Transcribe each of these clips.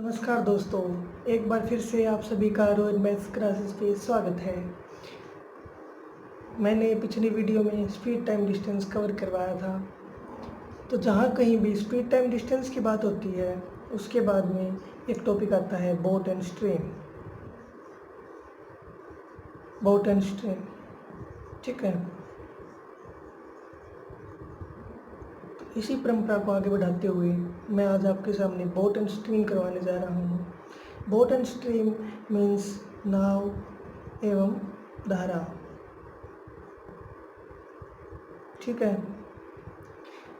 नमस्कार दोस्तों, एक बार फिर से आप सभी का रोज मैथ्स क्लासेस पे स्वागत है। मैंने पिछली वीडियो में स्पीड टाइम डिस्टेंस कवर करवाया था। तो जहाँ कहीं भी स्पीड टाइम डिस्टेंस की बात होती है उसके बाद में एक टॉपिक आता है boat and stream. Boat and stream, ठीक है। इसी परंपरा को आगे बढ़ाते हुए मैं आज आपके सामने बोट एंड स्ट्रीम करवाने जा रहा हूँ। बोट एंड स्ट्रीम मीन्स नाव एवं धारा, ठीक है।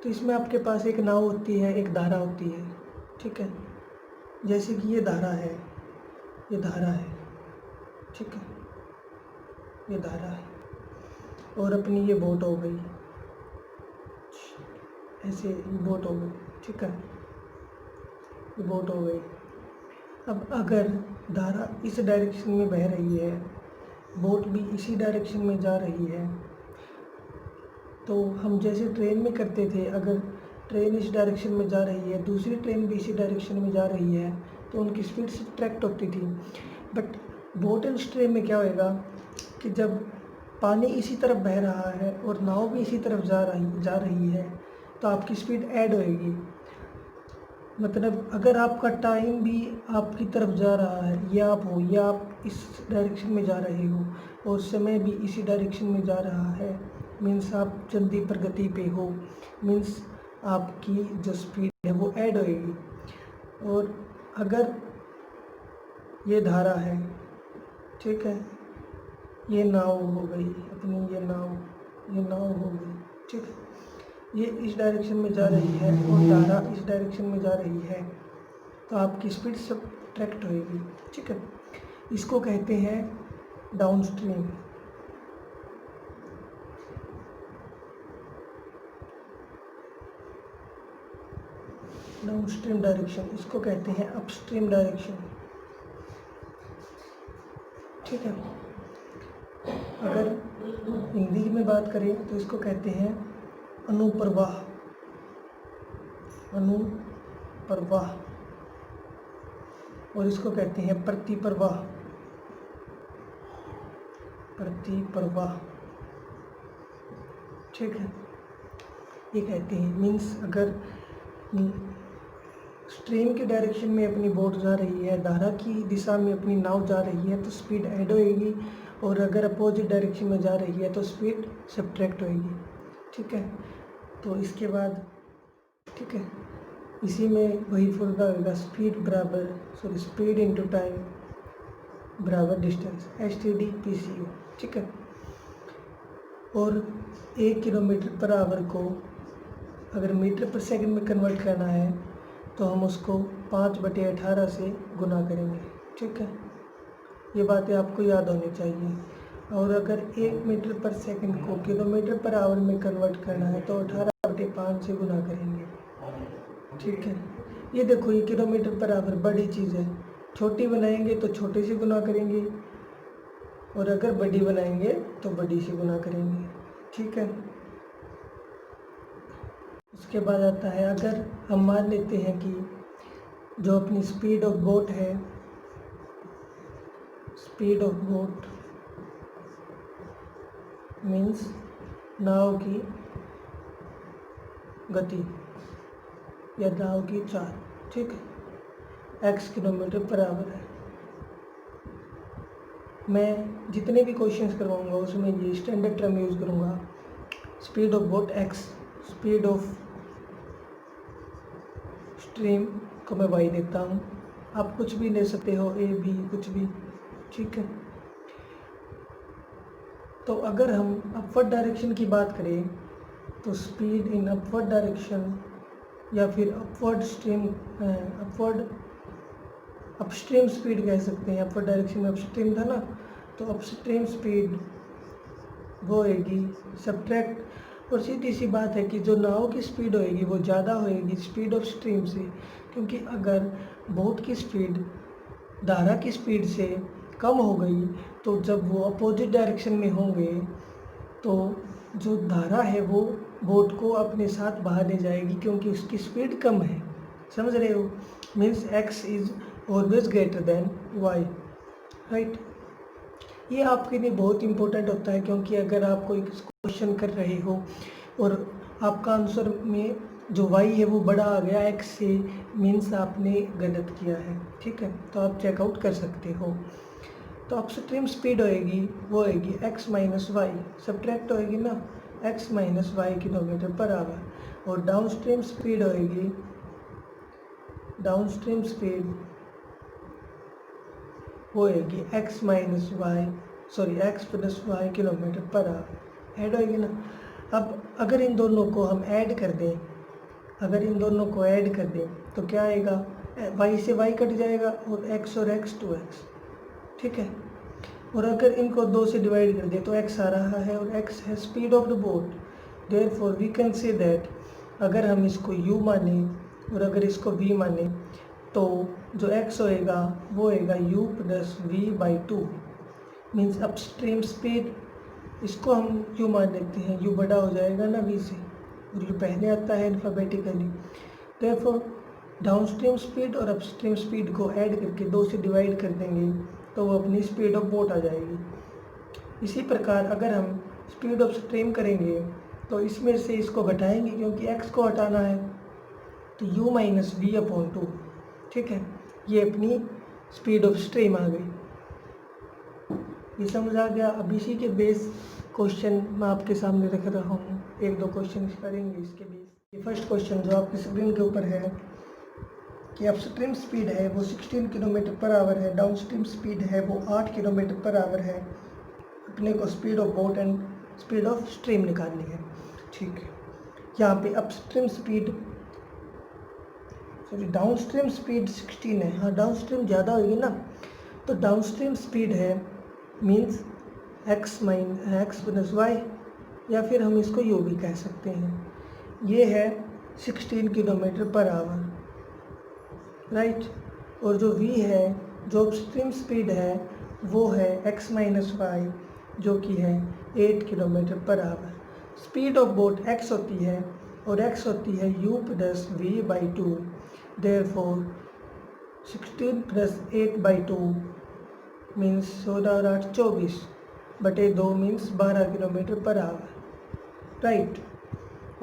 तो इसमें आपके पास एक नाव होती है, एक धारा होती है, ठीक है। जैसे कि ये धारा है, ये धारा है, ठीक है, ये धारा है और अपनी ये बोट हो गई, ऐसे ये बोट हो गई, ठीक है, ये बोट हो गई। अब अगर धारा इस डायरेक्शन में बह रही है, बोट भी इसी डायरेक्शन में जा रही है, तो हम जैसे ट्रेन में करते थे, अगर ट्रेन इस डायरेक्शन में जा रही है, दूसरी ट्रेन भी इसी डायरेक्शन में जा रही है, तो उनकी स्पीड सब्ट्रैक्ट होती थी। बट बोट एंड स्ट्रीम में क्या होएगा कि जब पानी इसी तरफ बह रहा है और नाव भी इसी तरफ जा रही है, तो आपकी स्पीड ऐड होएगी। मतलब अगर आपका टाइम भी आपकी तरफ जा रहा है, या आप इस डायरेक्शन में जा रहे हो और समय भी इसी डायरेक्शन में जा रहा है, मीन्स आप जल्दी प्रगति पे हो, मीन्स आपकी जो स्पीड है वो ऐड होएगी। और अगर ये धारा है, ठीक है, ये नाव हो गई अपनी, ये नाव हो गई, ठीक है, ये इस डायरेक्शन में जा रही है और धारा इस डायरेक्शन में जा रही है, तो आपकी स्पीड सब्ट्रैक्ट होएगी, ठीक है। इसको कहते हैं down stream. Down stream direction, इसको कहते हैं अपस्ट्रीम डायरेक्शन, ठीक है। अगर हिंदी में बात करें तो इसको कहते हैं अनुप्रवाह, अनुप्रवाह, और इसको कहते हैं प्रतिप्रवाह, प्रतिप्रवाह, ठीक है। ये कहते हैं, मीन्स अगर स्ट्रीम के डायरेक्शन में अपनी बोट जा रही है, धारा की दिशा में अपनी नाव जा रही है, तो स्पीड ऐड होएगी, और अगर अपोजिट डायरेक्शन में जा रही है तो स्पीड सब्ट्रैक्ट होएगी, ठीक है। तो इसके बाद, ठीक है, इसी में वही फॉर्मूला होगा, स्पीड इनटू टाइम बराबर डिस्टेंस, STD/PCU, ठीक है। और 1 किलोमीटर पर आवर को अगर मीटर पर सेकंड में कन्वर्ट करना है तो हम उसको 5/18 से गुना करेंगे, ठीक है। ये बातें आपको याद होनी चाहिए। और अगर 1 मीटर पर सेकंड को किलोमीटर पर आवर में कन्वर्ट करना है तो 18/5 से गुना करेंगे, ठीक है। ये देखो, ये किलोमीटर पर आवर बड़ी चीज़ है, छोटी बनाएंगे तो छोटे से गुना करेंगे, और अगर बड़ी बनाएंगे तो बड़ी से गुना करेंगे, ठीक है। उसके बाद आता है, अगर हम मान लेते हैं कि जो अपनी स्पीड ऑफ बोट है, स्पीड ऑफ बोट मीन्स नाव की गति या नाव की चाल, ठीक है, x किलोमीटर पर आवर है। मैं जितने भी क्वेश्चंस करवाऊंगा उसमें ये स्टैंडर्ड टर्म यूज़ करूंगा, speed of boat x, speed of stream को मैं y देता हूँ। आप कुछ भी ले सकते हो, a b कुछ भी, ठीक है। तो अगर हम अपवर्ड डायरेक्शन की बात करें तो स्पीड इन अपवर्ड डायरेक्शन या फिर अपस्ट्रीम स्पीड कह सकते हैं। अपवर्ड डायरेक्शन में अपस्ट्रीम था ना, तो अपस्ट्रीम स्पीड वो होएगी सब्ट्रैक्ट, और सीधी सी बात है कि जो नाव की स्पीड होएगी वो ज़्यादा होएगी स्पीड ऑफ स्ट्रीम से, क्योंकि अगर बोट की स्पीड धारा की स्पीड से कम हो गई तो जब वो अपोजिट डायरेक्शन में होंगे तो जो धारा है वो बोट को अपने साथ बहा ले जाएगी, क्योंकि उसकी स्पीड कम है, समझ रहे हो? Means x is always greater than y, right. ये आपके लिए बहुत इंपॉर्टेंट होता है, क्योंकि अगर आप कोई क्वेश्चन कर रहे हो और आपका आंसर में जो y है वो बड़ा आ गया x से, मीन्स आपने गलत किया है, ठीक है। तो आप चेकआउट कर सकते हो। तो अपस्ट्रीम स्पीड होएगी वो होएगी x माइनस वाई, सब्ट्रैक्ट होएगी ना, x minus y kilometre per hour. और डाउनस्ट्रीम स्पीड होएगी, डाउनस्ट्रीम स्पीड होएगी x minus y, sorry x plus y kilometre per hour. Add होएगी ना। अब अगर इन दोनों को हम ऐड कर दें, अगर इन दोनों को ऐड कर दें तो क्या आएगा, y से y कट जाएगा और x और x 2x, ठीक है। और अगर इनको 2 से डिवाइड कर दे तो x आ रहा है और x है speed of the boat. Therefore we can say that, अगर हम इसको u माने और अगर इसको v माने तो जो x होएगा वो होएगा u plus v by 2, means upstream speed. इसको हम u मान लेते हैं, u बड़ा हो जाएगा ना v से, और ये पहले आता है अल्फ़ाबेटिकली। देयरफॉर डाउनस्ट्रीम स्पीड और अपस्ट्रीम स्पीड को ऐड करके 2 से डिवाइड कर देंगे तो वो अपनी स्पीड ऑफ बोट आ जाएगी। इसी प्रकार अगर हम स्पीड ऑफ स्ट्रीम करेंगे तो इसमें से इसको घटाएंगे, क्योंकि x को हटाना है, तो u माइनस वी अपॉन 2, ठीक है। ये अपनी स्पीड ऑफ स्ट्रीम आ गई। ये समझ आ गया। अब इसी के बेस क्वेश्चन मैं आपके सामने रख रहा हूँ, 1-2 क्वेश्चन करेंगे इसके बेस। ये फर्स्ट क्वेश्चन जो आपकी स्क्रीन के ऊपर है कि अपस्ट्रीम स्पीड है वो 16 किलोमीटर पर आवर है, डाउनस्ट्रीम स्पीड है वो 8 किलोमीटर पर आवर है। अपने को speed of boat and speed of stream निकालनी है, ठीक है। यहाँ पे upstream speed, sorry downstream speed 16 है। हाँ, डाउनस्ट्रीम ज़्यादा होगी ना, तो डाउनस्ट्रीम स्पीड है मीन्स x प्लस वाई, या फिर हम इसको u भी कह सकते हैं। ये है 16 किलोमीटर पर आवर, राइट। और जो v है, जो अपस्ट्रीम स्पीड है वो है x माइनस वाई, जो कि है 8 kilometre per hour. Speed of boat x होती है और x होती है u plus v by 2। Therefore 16 plus 8 by 2 means 16 और 8 24 बटे 2 means 12 kilometre per hour, right.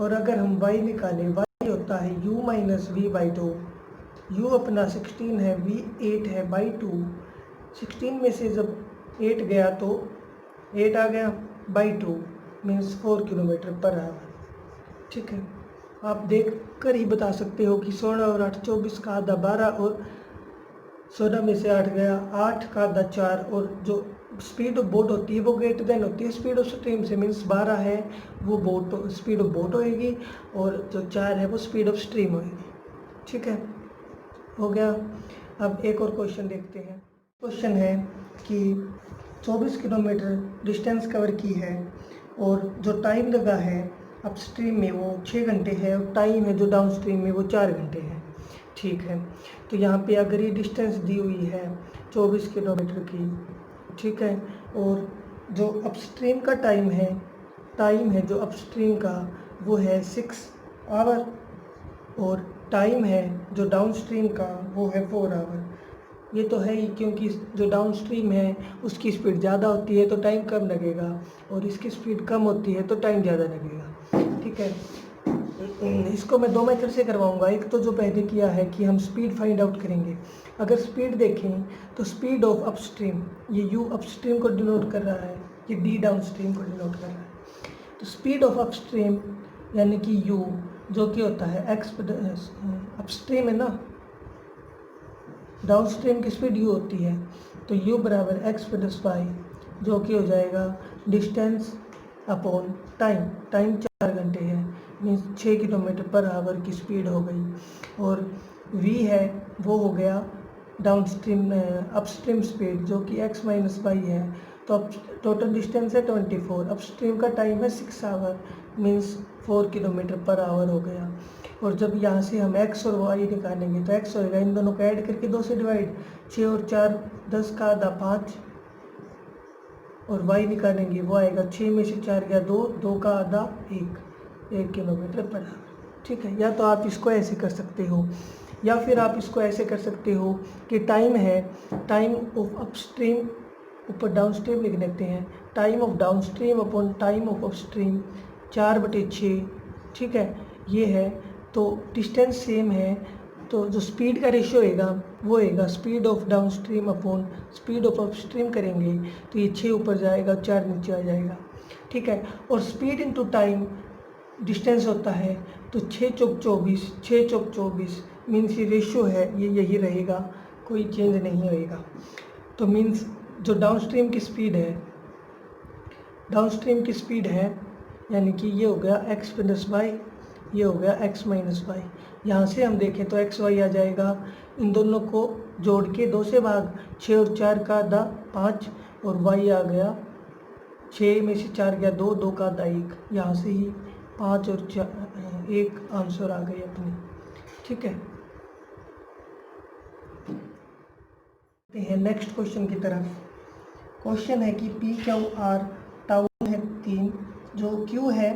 और अगर हम y निकालें, y होता है u minus v by 2। u अपना 16 है, v 8 है बाई 2। 16 में से जब 8 गया तो 8 आ गया by 2 means 4 kilometre per our, ठीक है। आप देख कर ही बता सकते हो कि 16 और 8 24 का आधा 12, और 16 में से 8 गया 8 का आधा 4, और जो स्पीड ऑफ बोट होती है वो ग्रेटर देन होती है स्पीड ऑफ स्ट्रीम से, मीन्स 12 है वो बोट स्पीड ऑफ बोट होएगी और जो 4 है वो स्पीड ऑफ स्ट्रीम होएगी, ठीक है। हो गया। अब एक और क्वेश्चन देखते हैं। क्वेश्चन है कि 24 किलोमीटर डिस्टेंस कवर की है और जो टाइम लगा है अपस्ट्रीम में वो 6 घंटे है और टाइम है जो डाउनस्ट्रीम में वो 4 घंटे है, ठीक है। तो यहाँ पे अगर ये डिस्टेंस दी हुई है 24 किलोमीटर की, ठीक है, और जो अपस्ट्रीम का टाइम है जो अपस्ट्रीम का वो है 6 आवर, और टाइम है जो डाउनस्ट्रीम का वो है 4 आवर। ये तो है ही, क्योंकि जो डाउनस्ट्रीम है उसकी स्पीड ज़्यादा होती है तो टाइम कम लगेगा, और इसकी स्पीड कम होती है तो टाइम ज़्यादा लगेगा, ठीक है। इसको मैं 2 मेथड से करवाऊंगा। एक तो जो पहले किया है कि हम स्पीड फाइंड आउट करेंगे। अगर स्पीड देखें तो स्पीड ऑफ अपस्ट्रीम, ये u अपस्ट्रीम को डिनोट कर रहा है, ये d डाउनस्ट्रीम को डिनोट कर रहा है। तो स्पीड ऑफ अपस्ट्रीम यानी कि u जो कि होता है x, अपस्ट्रीम है ना, डाउनस्ट्रीम की स्पीड u होती है, तो u बराबर x प्लस वाई, जो कि हो जाएगा डिस्टेंस अपॉन टाइम। टाइम 4 घंटे है मीन्स 6 किलोमीटर पर आवर की स्पीड हो गई, और v है वो हो गया डाउनस्ट्रीम अपस्ट्रीम स्पीड जो कि x माइनस वाई है। तो अब टोटल डिस्टेंस है 24, अपस्ट्रीम का टाइम है 6 hour means 4 kilometre per hour हो गया। और जब यहाँ से हम x और y निकालेंगे तो x होएगा, इन दोनों को ऐड करके 2 से डिवाइड, 6 और 4 10 का आधा 5, और y निकालेंगे वो आएगा 6 में से 4 गया 2, 2 का आधा 1 किलोमीटर पर आवर, ठीक है। या तो आप इसको ऐसे कर सकते हो या फिर आप इसको ऐसे कर सकते हो कि टाइम है, टाइम ऑफ अपस्ट्रीम ऊपर डाउनस्ट्रीम लिख देते हैं, time of downstream upon time of upstream 4/6, ठीक है, ये है। तो डिस्टेंस सेम है, तो जो स्पीड का रेशियो होएगा वो होएगा speed of downstream upon speed of upstream करेंगे तो ये 6 ऊपर जाएगा, 4 नीचे आ जाएगा, ठीक है। और स्पीड इनटू टाइम डिस्टेंस होता है, तो 6 चौक 24, 6 चौक 24 मीन्स ये रेशियो है, ये यही रहेगा, कोई चेंज नहीं होएगा। तो मीन्स जो डाउनस्ट्रीम की स्पीड है यानी कि ये हो गया x प्लस वाई, ये हो गया x माइनस वाई। यहाँ से हम देखें तो एक्स वाई आ जाएगा, इन दोनों को जोड़ के 2 से भाग, 6 और 4 का आधा 5, और y आ गया 6 में से 4 गया 2, 2 का आधा 1, यहाँ से ही 5 और 1 आंसर आ गई अपनी, ठीक है। नेक्स्ट क्वेश्चन की तरफ। क्वेश्चन है कि पी क्यू आर टाउ है 3, जो क्यू है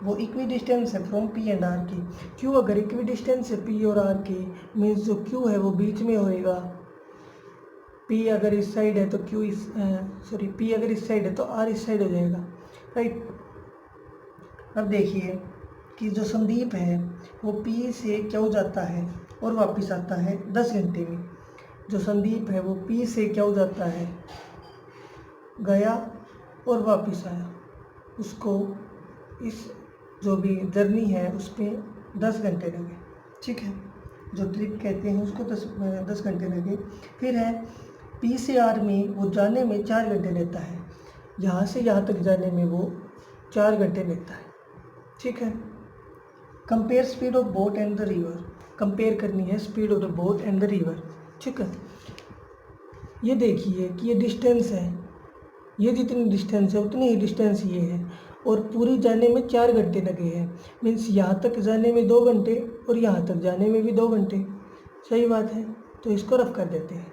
वो इक्वी डिस्टेंस है फ्रॉम पी एंड आर की। क्यू अगर इक्वी डिस्टेंस है पी और आर की, मीन्स जो क्यू है वो बीच में होएगा, पी अगर इस साइड है तो क्यू पी अगर इस साइड है तो आर इस साइड हो जाएगा, राइट। अब देखिए कि जो संदीप है वो पी से क्यू जाता है और वापस आता है 10 घंटे में। जो संदीप है वो पी से क्यू जाता है, गया और वापस आया, उसको इस जो भी जर्नी है उस पर 10 घंटे लगे, ठीक है, जो ट्रिप कहते हैं उसको 10 घंटे लगे। फिर है पी से आर में वो जाने में 4 घंटे लेता है, यहाँ से यहाँ तक जाने में वो 4 घंटे लेता है, ठीक है। Compare speed of boat and the river, compare करनी है speed of the boat and the river, ठीक है। ये देखिए कि ये डिस्टेंस है, ये जितनी डिस्टेंस है उतनी ही डिस्टेंस ये है, और पूरी जाने में 4 घंटे लगे हैं, मीन्स यहाँ तक जाने में 2 घंटे और यहाँ तक जाने में भी 2 घंटे, सही बात है। तो इसको रफ कर देते हैं,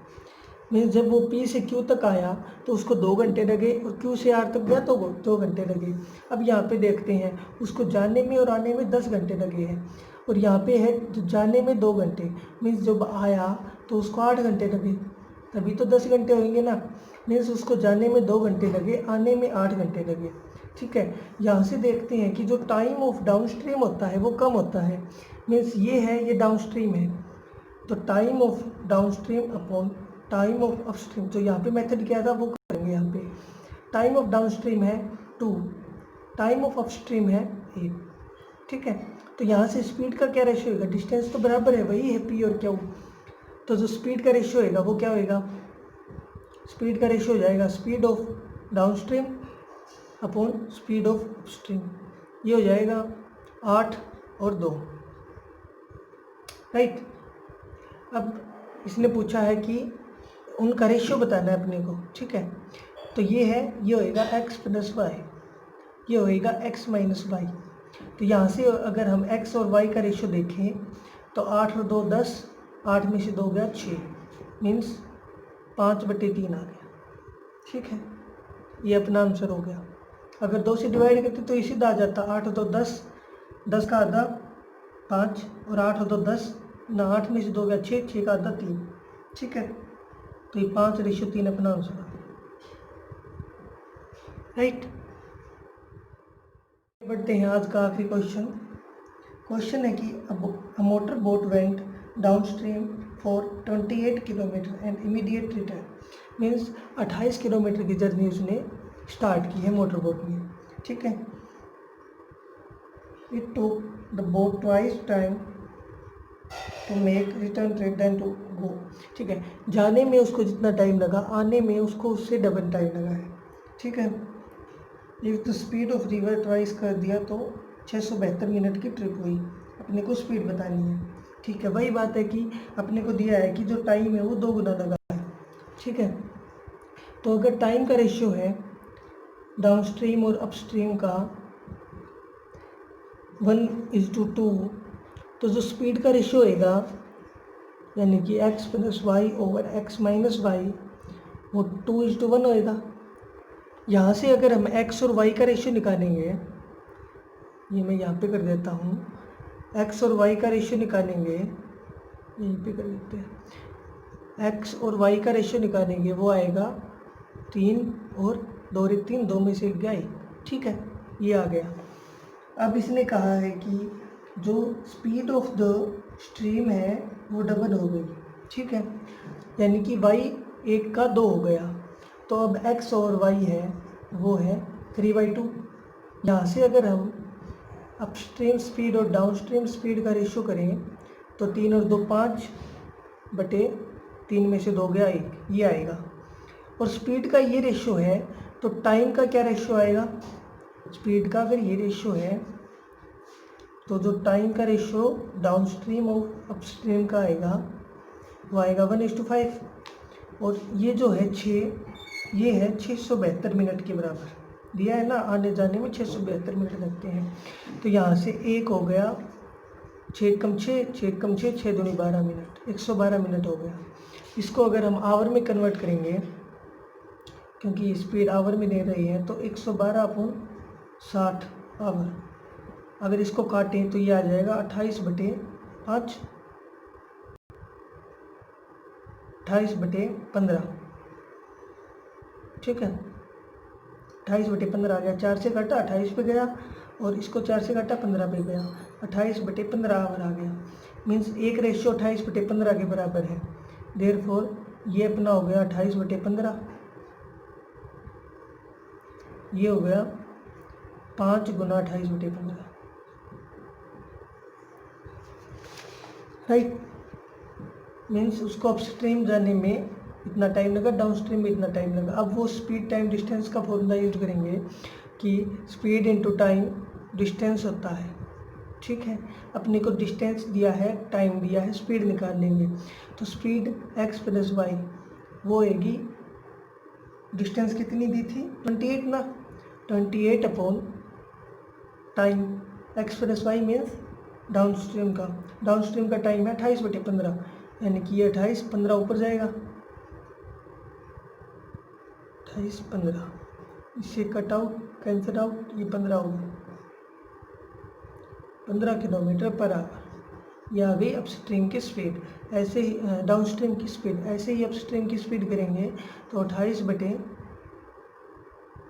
मीन्स जब वो पी से क्यू तक आया तो उसको 2 घंटे लगे, और क्यू से आर तक गया तो 2 घंटे लगे। अब यहाँ पे देखते हैं उसको जाने में और आने में 10 घंटे लगे हैं, और यहाँ पे है जो जाने में 2 घंटे, मीन्स जब आया तो उसको 8 घंटे लगे, तभी तो 10 घंटे होंगे ना, मीन्स उसको जाने में 2 घंटे लगे, आने में 8 घंटे लगे, ठीक है। यहाँ से देखते हैं कि जो टाइम ऑफ डाउनस्ट्रीम होता है वो कम होता है, मीन्स ये है, ये डाउनस्ट्रीम है, तो time of downstream upon time of upstream, जो यहाँ पे मेथड किया था वो करेंगे। यहाँ पे टाइम ऑफ डाउनस्ट्रीम है 2, टाइम ऑफ अपस्ट्रीम है 8, ठीक है। तो यहाँ से स्पीड का क्या रेशियो होगा, डिस्टेंस तो बराबर है, वही है पी और क्यू, तो जो स्पीड का रेशियो होगा वो क्या होएगा, स्पीड का रेशियो हो जाएगा speed of downstream upon speed of upstream, ये हो जाएगा 8 और 2, राइट। अब इसने पूछा है कि उनका रेशियो बताना है अपने को, ठीक है। तो ये है, ये होएगा x प्लस वाई, ये होएगा x माइनस वाई। तो यहाँ से अगर हम x और y का रेशियो देखें तो 8 और 2 10, 8 में से 2 गया 6, मीन्स 5/3 आ गया, ठीक है। ये अपना आंसर हो गया। अगर 2 से डिवाइड करते तो ये सीधा आ जाता, 8 और 2 10, 10 का आधा 5, और 8 और 2 10 ना, 8 में से 2 गया 6, 6 का आधा 3, ठीक है। तो ये 5/3 अपना आंसर है, राइट। बढ़ते हैं आज का आखिरी क्वेश्चन। क्वेश्चन है कि a motor boat went downstream for 28 kilometre and immediate return, means 28 kilometre की जर्नी उसने स्टार्ट की है मोटर बोट में, ठीक है। It took the boat twice time to make return trip than to go, ठीक है। जाने में उसको जितना टाइम लगा, आने में उसको उससे डबल टाइम लगा है, ठीक है। If the speed of river twice कर दिया तो 672 मिनट की ट्रिप हुई, अपने को स्पीड बतानी है, ठीक है। वही बात है कि अपने को दिया है कि जो टाइम है वो 2 गुना लगा है, ठीक है। तो अगर टाइम का रेशियो है डाउनस्ट्रीम और अपस्ट्रीम का 1:2, तो जो स्पीड का रेशियो होएगा यानी कि x plus y over x minus y वो 2:1 होएगा। यहाँ से अगर हम x और y का रेशियो निकालेंगे, ये मैं यहाँ पे कर देता हूँ, x और y का रेशियो निकालेंगे, यहीं पे कर लेते हैं। एक्स और वाई का रेशियो निकालेंगे, वो आएगा 3 और 2 और 3, 2 में से 1 गया 1। ठीक है, ये आ गया। अब इसने कहा है कि जो स्पीड ऑफ द स्ट्रीम है वो डबल हो गई। ठीक है, यानी कि y 1 का 2 हो गया। तो अब x और y है वो है 3/2। यहाँ से अगर हम अपस्ट्रीम स्पीड और डाउनस्ट्रीम स्पीड का रेशियो करें तो 3 और 2 5 बटे 3 में से 2 गया 1, ये आएगा। और स्पीड का ये रेशियो है तो टाइम का क्या रेशियो आएगा? स्पीड का अगर ये रेशियो है तो जो टाइम का रेशियो डाउनस्ट्रीम और अपस्ट्रीम का आएगा वो आएगा 1:5। और ये जो है 6, ये है 672 मिनट के बराबर दिया है ना, आने जाने में 672 मिनट लगते हैं। तो यहाँ से 1 हो गया 6 कम 6, 6 कम 6, 6 दूनी 12 मिनट, 112 मिनट हो गया। इसको अगर हम आवर में कन्वर्ट करेंगे, क्योंकि स्पीड आवर में दे रही है, तो 112/60 आवर। अगर इसको काटें तो ये आ जाएगा 28/5, 28/15। ठीक है, 28/15 आ गया। 4 से काटा 28 पे गया और इसको 4 से काटा 15 पे गया, 28/15 आवर आ गया। मीन्स एक रेशियो 28/15 के बराबर है। देयरफॉर ये अपना हो गया 28/15, ये हो गया 5 गुना 28/15। राइट, मीन्स उसको अपस्ट्रीम जाने में इतना टाइम लगा, डाउनस्ट्रीम में इतना टाइम लगा। अब वो स्पीड टाइम डिस्टेंस का फॉर्मूला यूज करेंगे कि स्पीड इनटू टाइम डिस्टेंस होता है। ठीक है, अपने को डिस्टेंस दिया है, टाइम दिया है, स्पीड निकालेंगे। तो स्पीड x + y वो होगी, डिस्टेंस कितनी दी थी 28 ना, 28 upon time. x + y means downstream का टाइम है 28/15, यानी कि ये 28, 15 ऊपर जाएगा, 28, 15, इससे कट आउट, कैंसिल आउट, ये 15 होगा, 15 किलोमीटर पर आवर। यह आ गई अपस्ट्रीम की स्पीड। ऐसे ही डाउनस्ट्रीम की स्पीड, ऐसे ही अपस्ट्रीम की स्पीड करेंगे तो 28 बटे,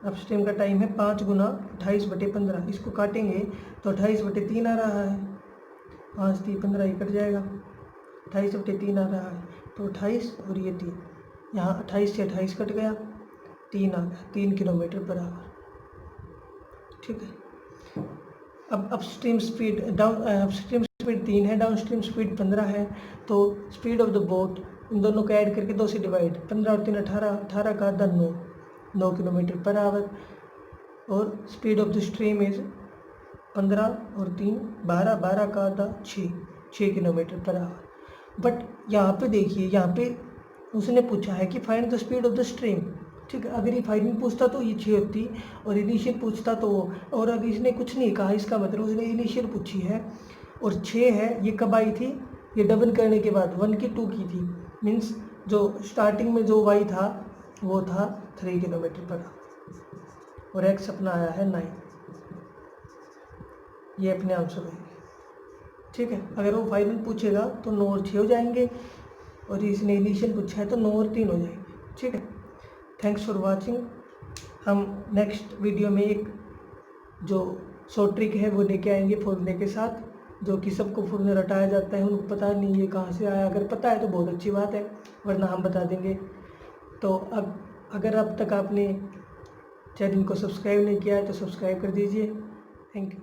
अपस्ट्रीम का टाइम है 5 गुना 28/15, इसको काटेंगे तो 28/3 आ रहा है, 5 3 15, ये कट जाएगा, 28/3 आ रहा है। तो 28 और ये 3, यहाँ 28 से 28 कट गया, 3 आ गया, 3 किलोमीटर पर आवर। ठीक है, अब अपस्ट्रीम स्पीड अपस्ट्रीम स्पीड 3 है, डाउनस्ट्रीम स्पीड 15 है। तो स्पीड ऑफ द बोट, इन दोनों को ऐड करके 2 से डिवाइड, 15 और 3 18, 18 का आधा 9 किलोमीटर पर आवर। और speed of the stream is 15 और 3 12, 12 का आधा 6 किलोमीटर पर आवर। बट यहाँ पे देखिए, यहाँ पे उसने पूछा है कि find the speed of the stream. ठीक है, अगर ये फाइनल पूछता तो ये 6 होती, और इनिशियल पूछता तो वो, और अगर इसने कुछ नहीं कहा, इसका मतलब उसने इनिशियल पूछी है और 6 है, ये कब आई थी? ये डबल करने के बाद 1 की 2 की थी। मीन्स जो स्टार्टिंग में जो y था वो था 3 किलोमीटर पर आवर, और x अपना आया है 9। ये अपने आंसर है। ठीक है, अगर वो फाइनल पूछेगा तो 9 और 6 हो जाएंगे, और इसने इनिशियल पूछा है तो 9 और 3 हो जाएंगे। ठीक है, थैंक्स फॉर वाचिंग। हम नेक्स्ट वीडियो में एक जो शॉर्ट ट्रिक है वो लेके आएंगे फॉर्मूले के साथ, जो कि सबको फॉर्मूला रटाया जाता है, उनको पता नहीं ये कहाँ से आया। अगर पता है तो बहुत अच्छी बात है, वरना हम बता देंगे। तो अब अगर अब तक आपने चैनल को सब्सक्राइब नहीं किया है तो सब्सक्राइब कर दीजिए। Thank you.